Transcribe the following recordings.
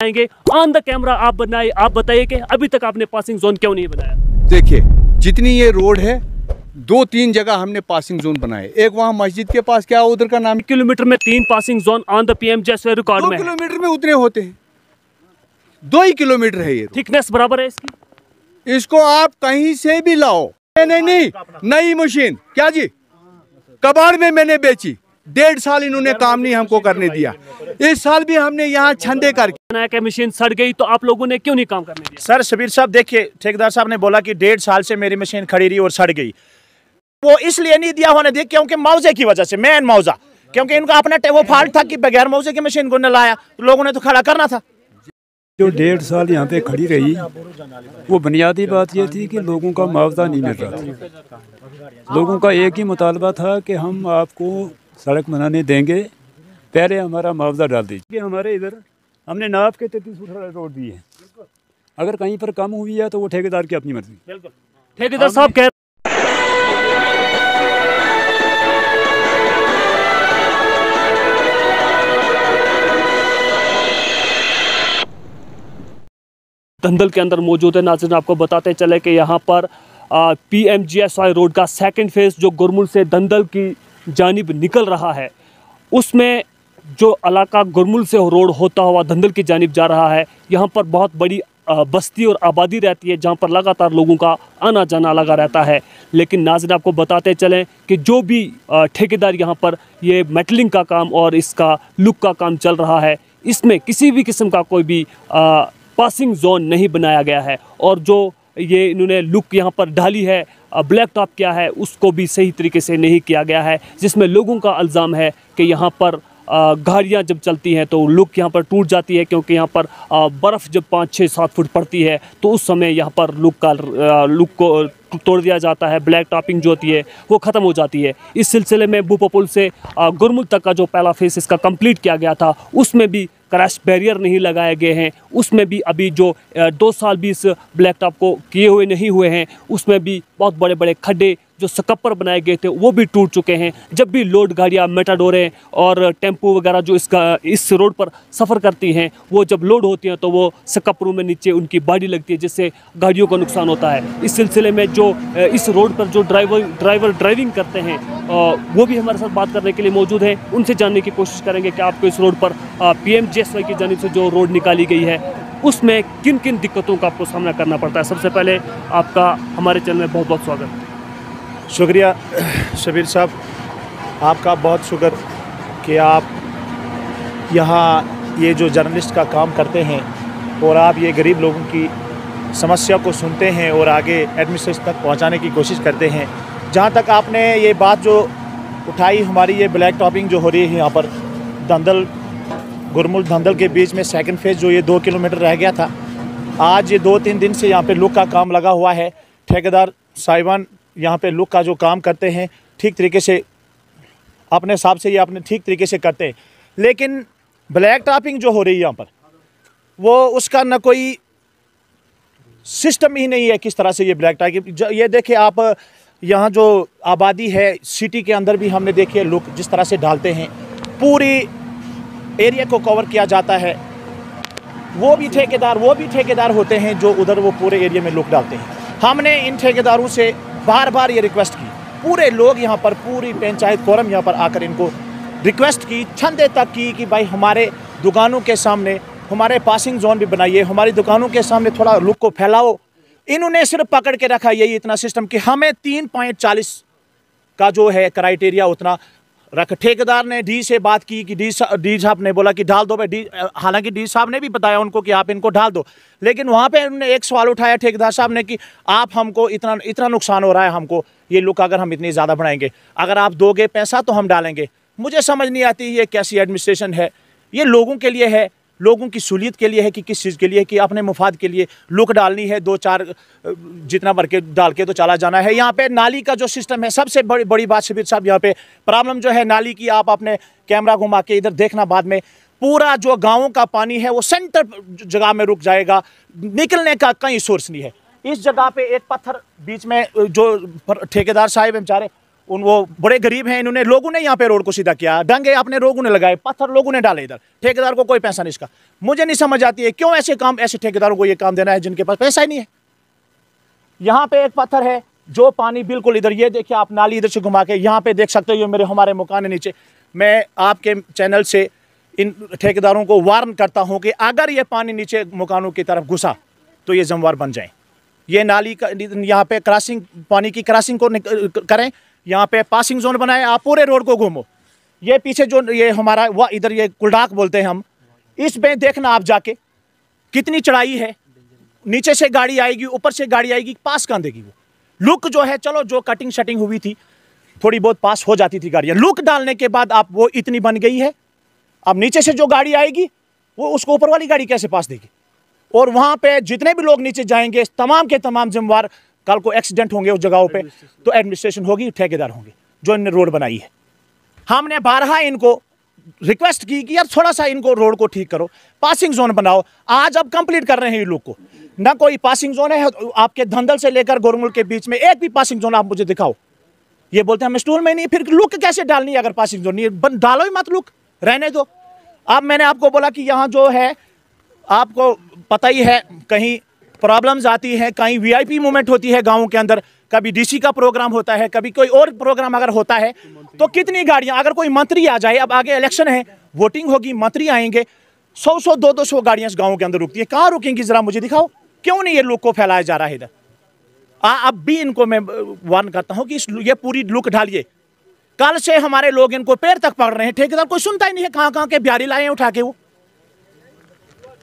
आएंगे on the camera. आप बताइए कि अभी तक आपने पासिंग जोन क्यों नहीं बनाया? देखिए, जितनी ये रोड है 2-3 जगह हमने पासिंग जोन बनाए। एक वहाँ मस्जिद के पास, क्या उधर का नाम, किलोमीटर में 3 passing zone on the PMGSY record में 2 किलोमीटर में उतने होते हैं। 2 ही किलोमीटर है ये। थिकनेस बराबर है इसकी। इसको आप कहीं से भी लाओ। नहीं, नई मशीन क्या जी, कबाड़ में मैंने बेची। 1.5 साल इन्होंने काम नहीं हमको करने दिया। इस साल भी हमने यहाँ छंदे करके मशीन सड़ गई तो आप लोगों ने क्यों नहीं काम करने दिया? सर शबीर साहब देखिए, ठेकेदार साहब ने बोला कि 1.5 साल से मेरी मशीन खड़ी रही और सड़ गई। वो इसलिए नहीं दिया होने दिया क्योंकि मुआवजे की वजह से, मेन मुआवजा, क्योंकि इनका अपना वो फॉल्ट था कि बगैर मुआवजे की मशीन को न लाया, तो लोगों ने तो खड़ा करना था। जो 1.5 साल यहाँ पे खड़ी रही, वो बुनियादी बात ये थी कि लोगों का मुआवजा नहीं मिल रहा था। लोगों का एक ही मुतालबा था कि हम आपको सड़क बनाने देंगे, पहले हमारा मुआवजा डाल दीजिए। हमारे इधर हमने नाप के 33 फुट रोड दी है, अगर कहीं पर कम हुई है तो वो ठेकेदार की अपनी मर्जी। ठेकेदार साहब कह धंधल के अंदर मौजूद है। नाज़रीन, आपको बताते चले कि यहाँ पर PMGSY रोड का सेकंड फेज जो गुरमुल से धंधल की जानिब निकल रहा है, उसमें जो इलाका गुरमुल से रोड होता हुआ धंधल की जानिब जा रहा है, यहाँ पर बहुत बड़ी बस्ती और आबादी रहती है, जहाँ पर लगातार लोगों का आना जाना लगा रहता है। लेकिन नाज़रीन, आपको बताते चलें कि जो भी ठेकेदार यहाँ पर ये मेटलिंग का काम और इसका लुक का काम चल रहा है, इसमें किसी भी किस्म का कोई भी पासिंग जोन नहीं बनाया गया है। और जो ये इन्होंने लुक यहाँ पर डाली है, ब्लैक टॉप किया है, उसको भी सही तरीके से नहीं किया गया है, जिसमें लोगों का इल्ज़ाम है कि यहाँ पर गाड़ियाँ जब चलती हैं तो लुक यहाँ पर टूट जाती है, क्योंकि यहाँ पर बर्फ़ जब 5-6-7 फुट पड़ती है तो उस समय यहाँ पर लुक को तोड़ दिया जाता है, ब्लैक टॉपिंग जो होती है वो ख़त्म हो जाती है। इस सिलसिले में बूपा पुल से गुरमुल तक का जो पहला फेस इसका कंप्लीट किया गया था, उसमें भी क्रैश बैरियर नहीं लगाए गए हैं, उसमें भी अभी जो 2 साल भी इस ब्लैक टॉप को किए हुए नहीं हुए हैं, उसमें भी बहुत बड़े बड़े खड्डे जो स्कपर बनाए गए थे वो भी टूट चुके हैं। जब भी लोड गाड़ियाँ, मेटाडोरें और टेम्पो वगैरह जो इस रोड पर सफ़र करती हैं, वो जब लोड होती हैं तो वो स्कपरों में नीचे उनकी बॉडी लगती है, जिससे गाड़ियों को नुकसान होता है। इस सिलसिले में जो इस रोड पर जो ड्राइवर ड्राइविंग करते हैं वो भी हमारे साथ बात करने के लिए मौजूद हैं। उनसे जानने की कोशिश करेंगे कि आपको इस रोड पर PMGSY की जानिब से जो रोड निकाली गई है उसमें किन किन दिक्कतों का आपको सामना करना पड़ता है। सबसे पहले आपका हमारे चैनल में बहुत बहुत स्वागत। शुक्रिया शबीर साहब, आपका बहुत शुक्र कि आप यहाँ ये जो जर्नलिस्ट का काम करते हैं और आप ये गरीब लोगों की समस्या को सुनते हैं और आगे एडमिनिस्ट्रेशन तक पहुँचाने की कोशिश करते हैं। जहाँ तक आपने ये बात जो उठाई, हमारी ये ब्लैक टॉपिंग जो हो रही है यहाँ पर धंधल गुरमुल धंधल के बीच में सेकंड फेज़ जो ये 2 किलोमीटर रह गया था, आज ये 2-3 दिन से यहाँ पे लुक का काम लगा हुआ है। ठेकेदार साहिबान यहाँ पे लुक का जो काम करते हैं ठीक तरीके से अपने हिसाब से ये अपने ठीक तरीके से करते हैं, लेकिन ब्लैक टॉपिंग जो हो रही है यहाँ पर वो उसका न कोई सिस्टम ही नहीं है किस तरह से ये ब्लैक टॉपिंग। ये देखिए आप, यहाँ जो आबादी है सिटी के अंदर भी हमने देखिए लुक जिस तरह से डालते हैं, पूरी एरिया को कवर किया जाता है। वो भी ठेकेदार होते हैं जो उधर वो पूरे एरिया में लुक डालते हैं। हमने इन ठेकेदारों से बार बार ये रिक्वेस्ट की, पूरे लोग यहाँ पर, पूरी पंचायत फोरम यहाँ पर आकर इनको रिक्वेस्ट की, छंदे तक की कि भाई हमारे दुकानों के सामने हमारे पासिंग जोन भी बनाइए, हमारी दुकानों के सामने थोड़ा लुक को फैलाओ। इन्होंने सिर्फ पकड़ के रखा यही इतना सिस्टम कि हमें 3.40 का जो है क्राइटेरिया उतना रख। ठेकेदार ने डी से बात की कि डी साहब ने बोला कि डाल दो भाई, हालांकि डी साहब ने भी बताया उनको कि आप इनको डाल दो, लेकिन वहाँ पे उन्होंने एक सवाल उठाया ठेकेदार साहब ने कि आप हमको इतना नुकसान हो रहा है, हमको ये लुक अगर हम इतनी ज़्यादा बनाएंगे, अगर आप दोगे पैसा तो हम डालेंगे। मुझे समझ नहीं आती ये कैसी एडमिनिस्ट्रेशन है। ये लोगों के लिए है, लोगों की सहूलियत के लिए है कि किस चीज़ के लिए, कि अपने मुफाद के लिए लुक डालनी है, 2-4 जितना भर के डाल के तो चला जाना है। यहाँ पे नाली का जो सिस्टम है, सबसे बड़ी बात शबीर साहब, यहाँ पे प्रॉब्लम जो है नाली की, आप अपने कैमरा घुमा के इधर देखना बाद में, पूरा जो गाँवों का पानी है वो सेंटर जगह में रुक जाएगा, निकलने का कहीं सोर्स नहीं है। इस जगह पे एक पत्थर बीच में जो ठेकेदार साहब बेचारे वो बड़े गरीब हैं, इन्होंने लोगों ने यहाँ पे रोड को सीधा किया, डंगे अपने लोगों ने लगाए, पत्थर लोगों ने डाले इधर, ठेकेदार को कोई पैसा नहीं इसका। मुझे नहीं समझ आती है क्यों ऐसे ठेकेदारों को ये काम देना है जिनके पास पैसा ही नहीं है। यहाँ पे एक पत्थर है जो पानी बिल्कुल इधर, ये देखिए आप नाली इधर से घुमा के यहाँ पे देख सकते हो, ये हमारे मकान है नीचे। मैं आपके चैनल से इन ठेकेदारों को वार्न करता हूँ कि अगर ये पानी नीचे मकानों की तरफ घुसा तो ये ज़िम्मेवार बन जाएं। ये नाली का यहाँ पे क्रॉसिंग, पानी की क्रॉसिंग को करें, यहाँ पे पासिंग जोन बनाए, आप पूरे रोड को घूमो। ये पीछे जो ये हमारा वह इधर ये कुलडाक बोलते हैं हम, इसमें देखना आप जाके कितनी चढ़ाई है, नीचे से गाड़ी आएगी, ऊपर से गाड़ी आएगी, पास कहाँ देगी वो। लुक जो है, चलो जो कटिंग शटिंग हुई थी थोड़ी बहुत पास हो जाती थी गाड़ियाँ, लुक डालने के बाद आप वो इतनी बन गई है, अब नीचे से जो गाड़ी आएगी वो उसको ऊपर वाली गाड़ी कैसे पास देगी। और वहाँ पे जितने भी लोग नीचे जाएंगे तमाम के तमाम जिम्मेवार, कल को एक्सीडेंट होंगे उस जगहों पे तो एडमिनिस्ट्रेशन होगी, ठेकेदार होंगे जो इन्होंने रोड बनाई है। हमने बारहा इनको रिक्वेस्ट की कि यार थोड़ा सा इनको रोड को ठीक करो, पासिंग जोन बनाओ। आज अब कंप्लीट कर रहे हैं ये लोग को, ना कोई पासिंग जोन है आपके धंधल से लेकर गोरमुल के बीच में, एक भी पासिंग जोन आप मुझे दिखाओ। ये बोलते हैं हम स्टूल में नहीं, फिर लुक कैसे डालनी है अगर पासिंग जोन नहीं है, डालो ही मत, लुक रहने दो। अब मैंने आपको बोला कि यहाँ जो है आपको पता ही है कहीं प्रॉब्लम्स आती हैं, कहीं वीआईपी मूवमेंट होती है गाँव के अंदर, कभी डीसी का प्रोग्राम होता है, कभी कोई और प्रोग्राम अगर होता है तो कितनी गाड़ियां, अगर कोई मंत्री आ जाए, अब आगे इलेक्शन है, वोटिंग होगी, मंत्री आएंगे, 100 200 गाड़ियां इस गाँव के अंदर रुकती है, कहाँ रुकेंगी जरा मुझे दिखाओ। क्यों नहीं ये लुक को फैलाया जा रहा है इधर। अब भी इनको मैं वार्न करता हूँ कि ये पूरी लुक ढालिए। कल से हमारे लोग इनको पैर तक पकड़ रहे हैं, ठेकेदार कोई सुनता ही नहीं है, कहाँ के बिहारी लाए हैं उठा के वो।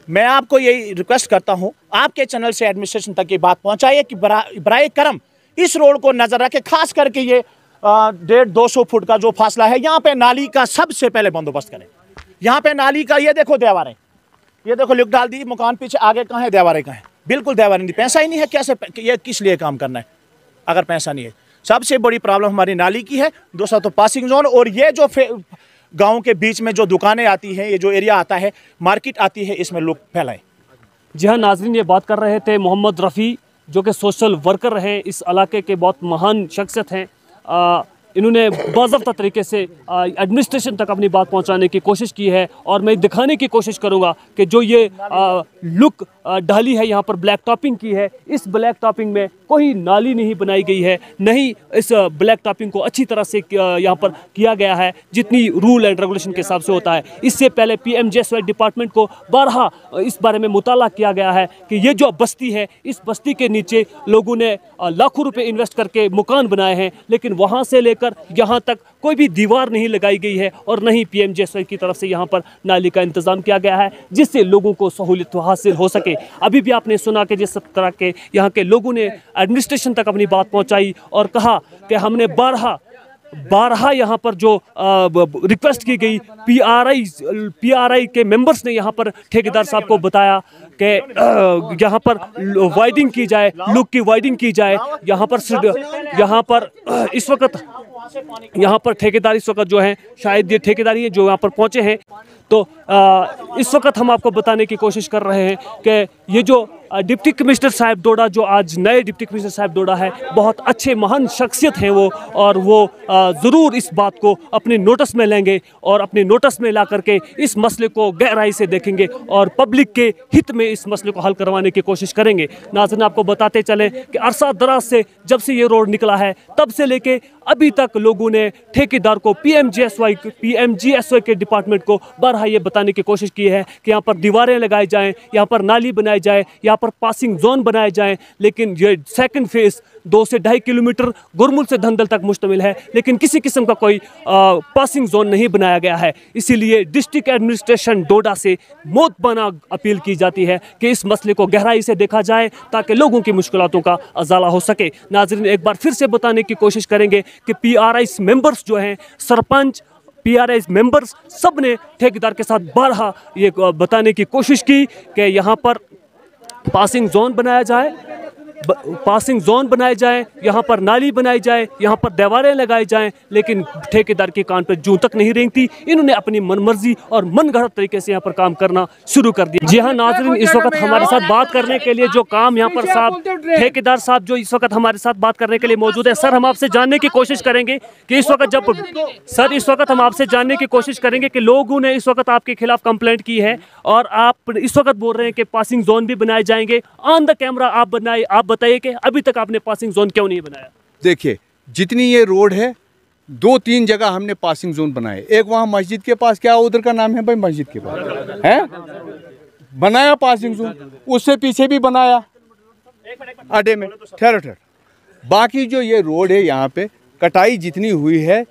मैं आपको यही रिक्वेस्ट करता हूं आपके चैनल से एडमिनिस्ट्रेशन तक ये बात पहुंचाइए कि बराए करम इस रोड को नजर रखे, खास करके ये 150-200 फुट का जो फासला है, यहाँ पे नाली का सबसे पहले बंदोबस्त करें। यहाँ पे नाली का ये देखो दीवारें, ये देखो लिख डाल दी, मकान पीछे आगे कहाँ है, दीवारें कहाँ है, बिल्कुल दीवारें नहीं, पैसा ही नहीं है, कैसे ये किस लिए काम करना है अगर पैसा नहीं है। सबसे बड़ी प्रॉब्लम हमारी नाली की है, दूसरा तो पासिंग जोन, और ये जो गाँव के बीच में जो दुकानें आती हैं, ये जो एरिया आता है, मार्केट आती है, इसमें लोग फैलाएं। जी हाँ नाजरीन, ये बात कर रहे थे मोहम्मद रफ़ी जो कि सोशल वर्कर हैं, इस इलाके के बहुत महान शख्सियत हैं। इन्होंने बाज़ाब्ता तरीके से एडमिनिस्ट्रेशन तक अपनी बात पहुंचाने की कोशिश की है, और मैं दिखाने की कोशिश करूंगा कि जो ये लुक ढाली है, यहाँ पर ब्लैक टॉपिंग की है, इस ब्लैक टॉपिंग में कोई नाली नहीं बनाई गई है, नहीं इस ब्लैक टॉपिंग को अच्छी तरह से यहाँ पर किया गया है जितनी रूल एंड रेगुलेशन के हिसाब से होता है। इससे पहले PMGSY डिपार्टमेंट को बारहा इस बारे में मुताला किया गया है कि ये जो बस्ती है, इस बस्ती के नीचे लोगों ने लाखों रुपए इन्वेस्ट करके मकान बनाए हैं, लेकिन वहाँ से लेकर यहाँ तक कोई भी दीवार नहीं लगाई गई है, और नहीं PMGSY की तरफ से यहाँ पर नाली का इंतज़ाम किया गया है जिससे लोगों को सहूलियत हासिल हो सके। अभी भी आपने सुना कि जिस तरह के यहाँ के लोगों ने एडमिनिस्ट्रेशन तक अपनी बात पहुँचाई और कहा कि हमने बारहा यहाँ पर जो रिक्वेस्ट की गई, PRI के मेंबर्स ने यहाँ पर ठेकेदार साहब को बताया कि यहाँ पर वाइडिंग की जाए, लुक की वाइडिंग की जाए। यहाँ पर इस वक्त यहाँ पर ठेकेदार इस वक्त जो है, शायद ये ठेकेदारी है जो यहाँ पर पहुँचे हैं। तो इस वक्त हम आपको बताने की कोशिश कर रहे हैं कि ये जो डिप्टी कमिश्नर साहब डोडा, जो आज नए डिप्टी कमिश्नर साहब डोडा है, बहुत अच्छे महान शख्सियत हैं वो, और वो ज़रूर इस बात को अपने नोटिस में लेंगे और अपने नोटिस में ला करके इस मसले को गहराई से देखेंगे और पब्लिक के हित में इस मसले को हल करवाने की कोशिश करेंगे। नाज़रीन, आपको बताते चलें कि अरसा दराज से जब से ये रोड निकला है तब से लेके अभी तक लोगों ने ठेकेदार को, PMGSY के डिपार्टमेंट को बारहा ये बताने की कोशिश की है कि यहाँ पर दीवारें लगाई जाएँ, यहाँ पर नाली बनाई जाए, यहाँ पर पासिंग जोन बनाए जाएं, लेकिन ये सेकंड फेज 2 से 2.5 किलोमीटर गुरमुल से धंधल तक मुश्तमिल है, लेकिन किसी किस्म का कोई पासिंग जोन नहीं बनाया गया है। इसीलिए डिस्ट्रिक्ट एडमिनिस्ट्रेशन डोडा से मोतबाना अपील की जाती है कि इस मसले को गहराई से देखा जाए ताकि लोगों की मुश्किलातों का अजाला हो सके। नाज़रीन, एक बार फिर से बताने की कोशिश करेंगे कि PRI मेंबर्स जो हैं, सरपंच, PRI मेंबर्स, सब ने ठेकेदार के साथ बारहा ये बताने की कोशिश की कि यहाँ पर पासिंग जोन बनाया जाए, पासिंग जोन बनाए जाएं, यहाँ पर नाली बनाई जाए, यहाँ पर दीवारें लगाई जाएं, लेकिन ठेकेदार के कान पर जूं तक नहीं रेंगती। इन्होंने अपनी मनमर्जी और मनगढ़ंत तरीके से यहाँ पर काम करना शुरू कर दिया। जी हाँ नाज़रीन, इस वक्त हमारे साथ बात करने के लिए जो काम यहाँ पर साहब ठेकेदार साहब जो इस वक्त हमारे साथ बात करने के लिए मौजूद है। सर, हम आपसे जानने की कोशिश करेंगे कि इस वक्त हम आपसे जानने की कोशिश करेंगे कि लोगों ने इस वक्त आपके खिलाफ कंप्लेंट की है और आप इस वक्त बोल रहे हैं कि पासिंग जोन भी बनाए जाएंगे। ऑन द कैमरा आप बताइए कि अभी तक आपने पासिंग जोन क्यों नहीं बनाया? देखिए, जितनी ये रोड है 2-3 जगह हमने पासिंग जोन बनाए। एक वहाँ मस्जिद के पास, क्या उधर का नाम है भाई, मस्जिद के पास है, बनाया पासिंग जोन। उससे पीछे भी बनाया अड्डे में। ठहर बाकी जो ये रोड है यहाँ पे कटाई जितनी हुई है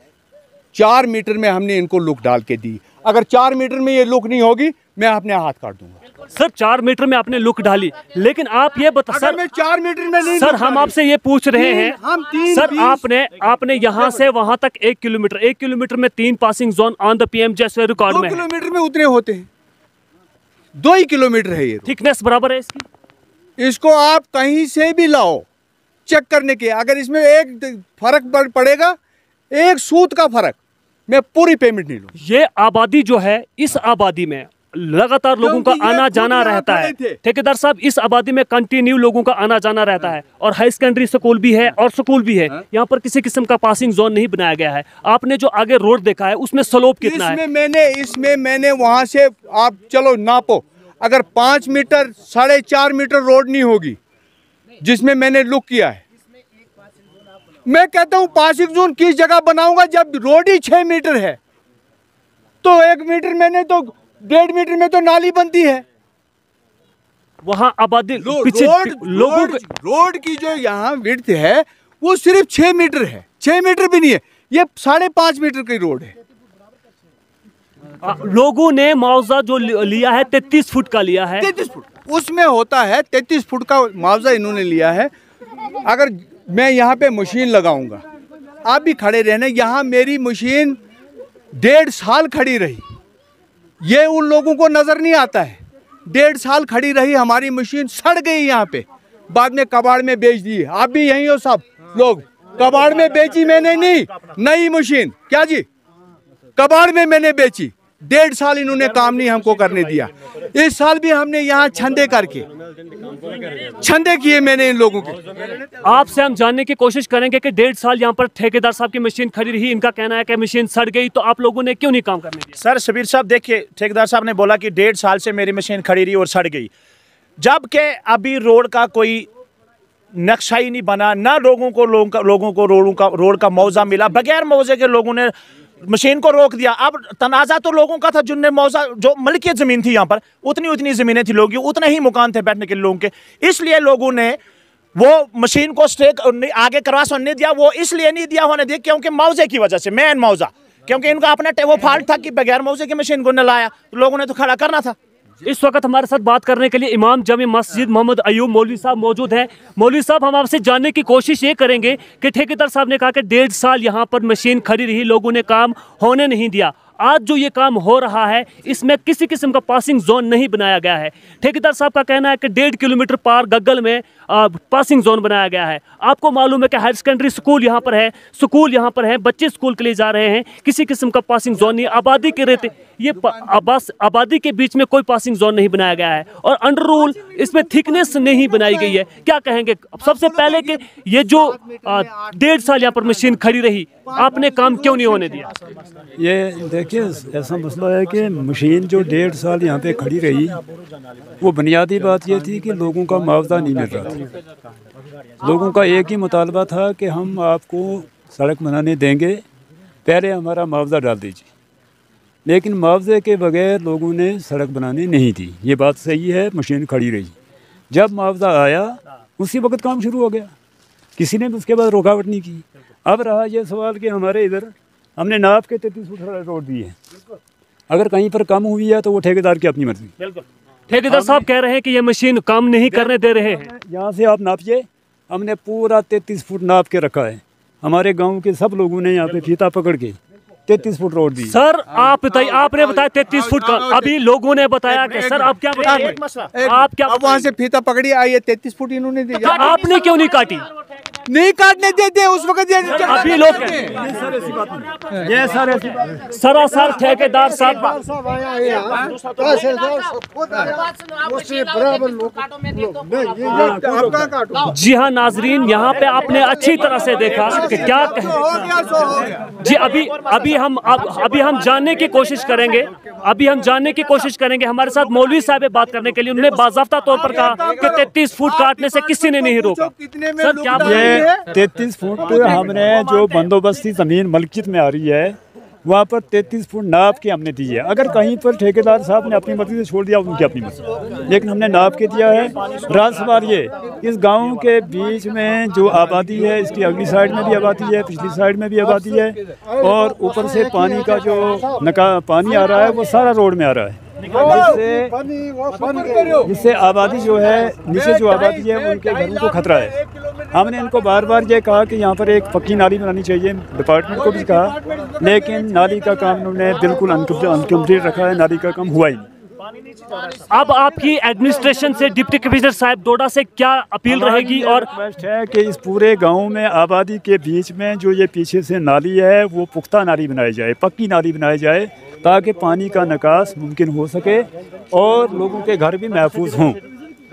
4 मीटर में हमने इनको लुक डाल के दी। अगर 4 मीटर में ये लुक नहीं होगी मैं अपने हाथ काट दूंगा। सर 4 मीटर में आपने लुक डाली, लेकिन आप ये बता सर, मैं 4 मीटर में नहीं, सर हम आपसे ये पूछ रहे हैं सर, आपने यहाँ से वहाँ तक 1 किलोमीटर में 3 passing zone on the PMGSY record में 2 किलोमीटर में उतने होते हैं, 2 ही किलोमीटर है ये। थिकनेस बराबर है इसकी? इसको आप कहीं से भी लाओ चेक करने के, अगर इसमें एक फर्क पड़ेगा, एक सूत का फर्क, मैं पूरी पेमेंट नहीं लूँ। ये आबादी जो है, इस आबादी में लगातार लोगों का आना जाना रहता है। ठेकेदार साहब, इस आबादी में कंटिन्यू लोगों का आना जाना रहता है और हाई सेकेंडरी स्कूल भी है और स्कूल भी है। यहाँ पर किसी किस्म का पासिंग जोन नहीं बनाया गया है। आपने जो आगे रोड देखा है उसमें स्लोप कितना है? इसमें मैंने वहां से आप चलो नापो, अगर 5 मीटर 4.5 मीटर रोड नहीं होगी जिसमें मैंने लुक किया है। मैं कहता हूँ पासिंग जोन किस जगह बनाऊंगा जब रोड ही 6 मीटर है, तो 1 मीटर मैंने तो 1.5 मीटर में तो नाली बनती है। वहाँ आबादी रोड की जो यहाँ विड्थ है वो सिर्फ 6 मीटर है, 6 मीटर भी नहीं है, ये 5.5 मीटर की रोड है। लोगों ने मुआवजा जो लिया है 33 फुट का लिया है। 33 फुट उसमें होता है, 33 फुट का मुआवजा इन्होंने लिया है। अगर मैं यहाँ पे मशीन लगाऊंगा, आप भी खड़े रहना, यहाँ मेरी मशीन 1.5 साल खड़ी रही, ये उन लोगों को नजर नहीं आता है। 1.5 साल खड़ी रही हमारी मशीन, सड़ गई यहाँ पे, बाद में कबाड़ में बेच दी। आप भी यहीं हो सब लोग, कबाड़ में बेची मैंने नहीं, नई मशीन, क्या जी, कबाड़ में मैंने बेची। 1.5 साल इन्होंने काम नहीं हमको करने दिया। इस साल भी हमने यहाँ छंदे किए मैंने इन लोगों के। आपसे हम जानने की कोशिश करेंगे कि 1.5 साल यहाँ पर ठेकेदार साहब की मशीन खड़ी रही, इनका कहना है कि मशीन सड़ गई, तो आप लोगों ने क्यों नहीं काम करने दिया? सर शबीर साहब, देखिए, ठेकेदार साहब ने बोला कि 1.5 साल से मेरी मशीन खड़ी रही और सड़ गई, जबकि अभी रोड का कोई नक्शा ही नहीं बना, ना लोगों को रोड का मुआवजा मिला। बगैर मुआवजे के लोगों ने मशीन को रोक दिया। अब तनाजा तो लोगों का था जिनने मुआवजा, जो मलकियत जमीन थी यहाँ पर, उतनी जमीनें थी लोगों की, उतने ही मकान थे बैठने के लोगों के, इसलिए लोगों ने वो मशीन को स्टे आगे करवा नहीं दिया। वो इसलिए नहीं दिया होने दिया क्योंकि मुआवजे की वजह से, मेन मुआवजा, क्योंकि इनका अपना वो फॉल्ट था कि बगैर मुआवजे की मशीन को न लाया, तो लोगों ने तो खड़ा करना था। इस वक्त हमारे साथ बात करने के लिए इमाम जामे मस्जिद मोहम्मद अयूब मौलवी साहब मौजूद हैं। मौलवी साहब, हम आपसे जानने की कोशिश ये करेंगे कि ठेकेदार साहब ने कहा कि 1.5 साल यहाँ पर मशीन खड़ी रही, लोगों ने काम होने नहीं दिया। आज जो ये काम हो रहा है इसमें किसी किस्म का पासिंग जोन नहीं बनाया गया है। ठेकेदार साहब का कहना है कि 1.5 किलोमीटर पार गग्गल में पासिंग जोन बनाया गया है। आपको मालूम है कि हायर सेकेंडरी स्कूल यहाँ पर है, बच्चे स्कूल के लिए जा रहे हैं, किसी किस्म का पासिंग जोन नहीं। आबादी के रहते ये आबादी के बीच में कोई पासिंग जोन नहीं बनाया गया है और अंडर रूल इसमें थिकनेस नहीं बनाई गई है। क्या कहेंगे सबसे पहले कि ये जो 1.5 साल यहाँ पर मशीन खड़ी रही, आपने काम क्यों नहीं होने दिया? ये देखिए, ऐसा मसला है कि मशीन जो 1.5 साल यहाँ पे खड़ी रही, वो बुनियादी बात ये थी कि लोगों का मुआवजा नहीं मिल रहा था। लोगों का एक ही मुतालबा था कि हम आपको सड़क बनाने देंगे, पहले हमारा मुआवजा डाल दीजिए। लेकिन मुआवजे के बगैर लोगों ने सड़क बनाने नहीं दी। ये बात सही है, मशीन खड़ी रही। जब मुआवजा आया उसी वक्त काम शुरू हो गया, किसी ने उसके बाद रुकावट नहीं की। अब रहा ये सवाल कि हमारे इधर हमने नाप के 33 फुट रोड दी है, अगर कहीं पर कम हुई है तो वो ठेकेदार की अपनी मर्जी। बिल्कुल, ठेकेदार साहब कह रहे हैं कि ये मशीन काम नहीं करने दे रहे हैं। यहाँ से आप नापिए, हमने पूरा 33 फुट नाप के रखा है। हमारे गांव के सब लोगों ने यहाँ पे फीता पकड़ के 33 फुट रोड दी। सर आप बताइए, आपने बताया 33 फुट का, अभी लोगों ने बताया कि सर आप क्या बता रहे हैं? आप क्या वहाँ से फीता पकड़ी आई है, 33 फुट इन्होंने दिया। आपने क्यों नहीं काटी? नहीं काटने देते उस वक्त। अभी लोग ये सर सरासर ठेकेदार साहब, जी हाँ नाजरीन, यहाँ पे आपने अच्छी तरह से देखा कि क्या जी अभी हम जानने की कोशिश करेंगे, हमारे साथ मौलवी साहब बात करने के लिए। उन्होंने बाज़ाब्ता तौर पर कहा कि 33 फुट काटने से किसी ने नहीं रोका। सर क्या ये 33 फुट हमने जो बंदोबस्ती ज़मीन मलकियत में आ रही है वहाँ पर 33 फुट नाप के हमने दी है। अगर कहीं पर ठेकेदार साहब ने अपनी मर्जी से छोड़ दिया उनकी अपनी मर्जी, लेकिन हमने नाप के दिया है। रात सवार ये इस गांव के बीच में जो आबादी है, इसकी अगली साइड में भी आबादी है, पिछली साइड में भी आबादी है, और ऊपर से पानी का जो पानी आ रहा है वो सारा रोड में आ रहा है, जिससे आबादी जो है, नीचे जो आबादी है उनके घरों को खतरा है। हमने इनको बार बार ये कहा कि यहाँ पर एक पक्की नाली बनानी चाहिए, डिपार्टमेंट को भी कहा, लेकिन नाली का काम उन्होंने बिल्कुल अनकम्प्लीट रखा है, नाली का काम हुआ ही नहीं। अब आपकी एडमिनिस्ट्रेशन से, डिप्टी कमिश्नर साहब डोडा से क्या अपील रहेगी? और रिक्वेस्ट है कि इस पूरे गांव में आबादी के बीच में जो ये पीछे से नाली है वो पुख्ता नाली बनाई जाए, पक्की नाली बनाई जाए, ताकि पानी का निकास मुमकिन हो सके और लोगों के घर भी महफूज हों,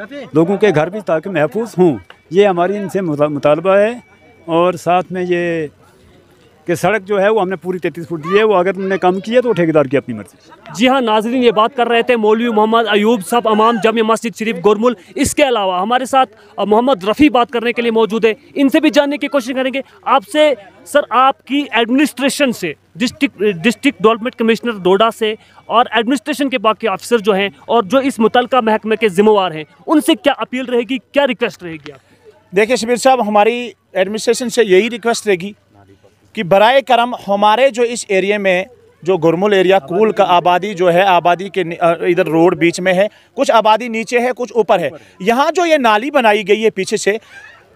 ताकि महफूज हों। ये हमारी इनसे मुतालबा है। और साथ में ये कि सड़क जो है वो हमने पूरी 33 फुट दी है, वो अगर उन्होंने कम की है तो ठेकेदार की अपनी मर्जी। जी हाँ नाजरीन, ये बात कर रहे थे मौलवी मोहम्मद अयूब साहब, इमाम जामिया मस्जिद शरीफ गुरमुल। इसके अलावा हमारे साथ मोहम्मद रफ़ी बात करने के लिए मौजूद है, इनसे भी जानने की कोशिश करेंगे। आपसे सर, आपकी एडमिनिस्ट्रेशन से, डिस्ट्रिक्ट डेवलपमेंट कमिश्नर डोडा से और एडमिनिस्ट्रेशन के बाकी ऑफिसर जो हैं और जो इस मुतल्लिका महकमे के जिम्मेवार हैं, उनसे क्या अपील रहेगी, क्या रिक्वेस्ट रहेगी आप? देखिए शबीर साहब, हमारी एडमिनिस्ट्रेशन से यही रिक्वेस्ट रहेगी कि बराए करम हमारे जो इस एरिया में जो गुरमुल एरिया कूल का आबादी जो है, आबादी के इधर रोड बीच में है, कुछ आबादी नीचे है, कुछ ऊपर है। यहाँ जो ये नाली बनाई गई है पीछे से,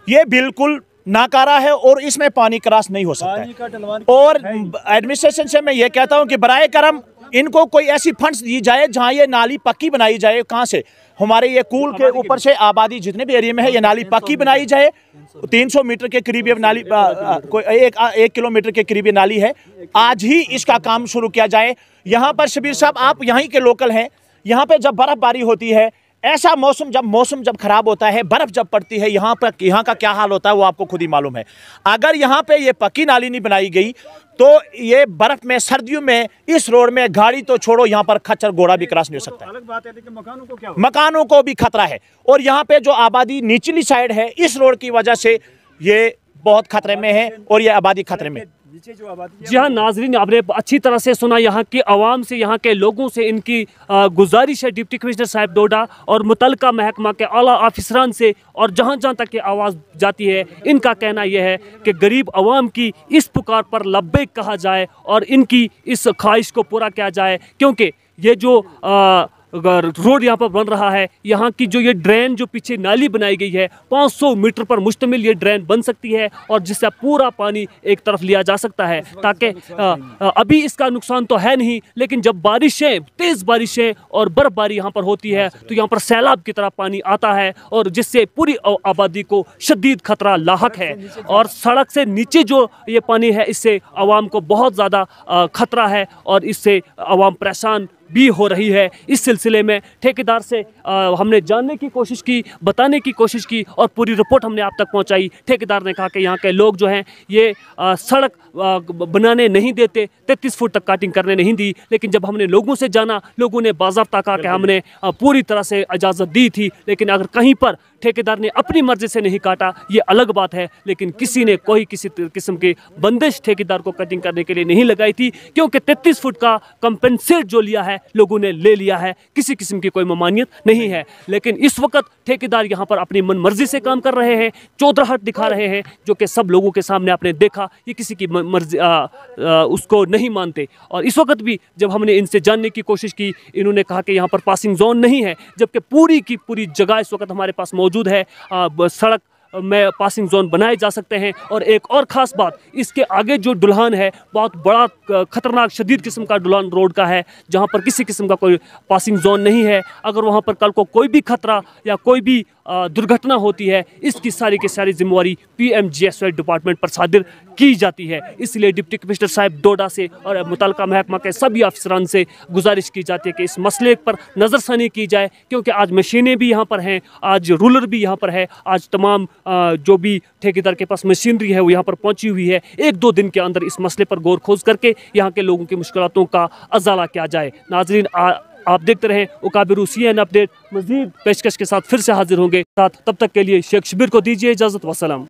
ये बिल्कुल नाकारा है और इसमें पानी क्रॉस नहीं हो सकता है। और एडमिनिस्ट्रेशन से मैं ये कहता हूँ कि बराए करम इनको कोई ऐसी फंड्स दी जाए जहाँ ये नाली पक्की बनाई जाए। कहाँ से? हमारे ये कूल के ऊपर से आबादी जितने भी एरिया में है, ये नाली पक्की बनाई जाए। 300 मीटर के करीब ये नाली, कोई एक किलोमीटर के करीब ये नाली है। आज ही इसका काम शुरू किया जाए। यहाँ पर शबीर साहब, आप यहीं के लोकल हैं, यहाँ पे जब बर्फबारी होती है, ऐसा मौसम जब खराब होता है, बर्फ जब पड़ती है, यहाँ का क्या हाल होता है वो आपको खुद ही मालूम है। अगर यहाँ पे ये पक्की नाली नहीं बनाई गई तो ये बर्फ में, सर्दियों में इस रोड में गाड़ी तो छोड़ो, यहाँ पर खच्चर घोड़ा भी क्रॉस नहीं हो सकता है। अलग बात है, लेकिन मकानों को भी खतरा है। और यहाँ पे जो आबादी निचली साइड है, इस रोड की वजह से ये बहुत खतरे में है और ये आबादी खतरे में। जी हाँ नाजरीन, आपने अच्छी तरह से सुना यहाँ की आवाम से, यहाँ के लोगों से। इनकी गुजारिश है डिप्टी कमिश्नर साहब डोडा और मुतल्लिका महकमा के आला अफसरान से, और जहाँ जहाँ तक ये आवाज़ जाती है, इनका कहना यह है कि गरीब आवाम की इस पुकार पर लब्बैक कहा जाए और इनकी इस ख्वाहिश को पूरा किया जाए। क्योंकि ये जो रोड यहाँ पर बन रहा है, यहाँ की जो ये ड्रेन, जो पीछे नाली बनाई गई है, 500 मीटर पर मुश्तमिल ये ड्रेन बन सकती है और जिससे पूरा पानी एक तरफ लिया जा सकता है। ताकि अभी इसका नुकसान तो है नहीं, लेकिन जब बारिशें, तेज़ बारिशें और बर्फबारी यहाँ पर होती है तो यहाँ पर सैलाब की तरह पानी आता है और जिससे पूरी आबादी को शदीद खतरा लाहक है। और सड़क से नीचे जो ये पानी है, इससे आवाम को बहुत ज़्यादा खतरा है और इससे आवाम परेशान भी हो रही है। इस सिलसिले में ठेकेदार से हमने जानने की कोशिश की, बताने की कोशिश की और पूरी रिपोर्ट हमने आप तक पहुंचाई। ठेकेदार ने कहा कि यहाँ के लोग जो हैं ये सड़क बनाने नहीं देते, 33 फुट तक काटिंग करने नहीं दी। लेकिन जब हमने लोगों से जाना, लोगों ने बाज़ाब्ता कहा कि हमने पूरी तरह से इजाज़त दी थी, लेकिन अगर कहीं पर ठेकेदार ने अपनी मर्जी से नहीं काटा, ये अलग बात है। लेकिन किसी ने कोई किसी किस्म की बंदिश ठेकेदार को कटिंग करने के लिए नहीं लगाई थी, क्योंकि 33 फुट का कंपनसेट जो लिया है लोगों ने ले लिया है, किसी किस्म की कोई ममानियत नहीं है। लेकिन इस वक्त ठेकेदार यहाँ पर अपनी मन मर्जी से काम कर रहे हैं, चौधराहट दिखा रहे हैं, जो कि सब लोगों के सामने आपने देखा। ये किसी की मर्जी उसको नहीं मानते। और इस वक्त भी जब हमने इनसे जानने की कोशिश की, इन्होंने कहा कि यहाँ पर पासिंग जोन नहीं है, जबकि पूरी की पूरी जगह इस वक्त हमारे पास मौजूद है। सड़क में पासिंग जोन बनाए जा सकते हैं। और एक और ख़ास बात, इसके आगे जो ढलान है बहुत बड़ा खतरनाक शदीद किस्म का ढलान रोड का है, जहां पर किसी किस्म का कोई पासिंग जोन नहीं है। अगर वहां पर कल को कोई भी खतरा या कोई भी दुर्घटना होती है, इसकी सारी की सारी जिम्मेवारी PMGSY डिपार्टमेंट पर सादिर की जाती है। इसलिए डिप्टी कमिश्नर साहब डोडा से और मुतल्लिका महकमा के सभी अफसरान से गुजारिश की जाती है कि इस मसले पर नज़रसानी की जाए, क्योंकि आज मशीनें भी यहाँ पर हैं, आज रूलर भी यहाँ पर है, आज तमाम जो भी ठेकेदार के पास मशीनरी है वो यहाँ पर पहुँची हुई है। 1-2 दिन के अंदर इस मसले पर गौर खोज करके यहाँ के लोगों की मुश्किलातों का अजाला किया जाए। नाज़रीन, आप देखते रहें उकाबिर CNN अपडेट, मज़ीद पेशकश के साथ फिर से हाजिर होंगे। तब तक के लिए शेख शबीर को दीजिए इजाज़त। वसलाम।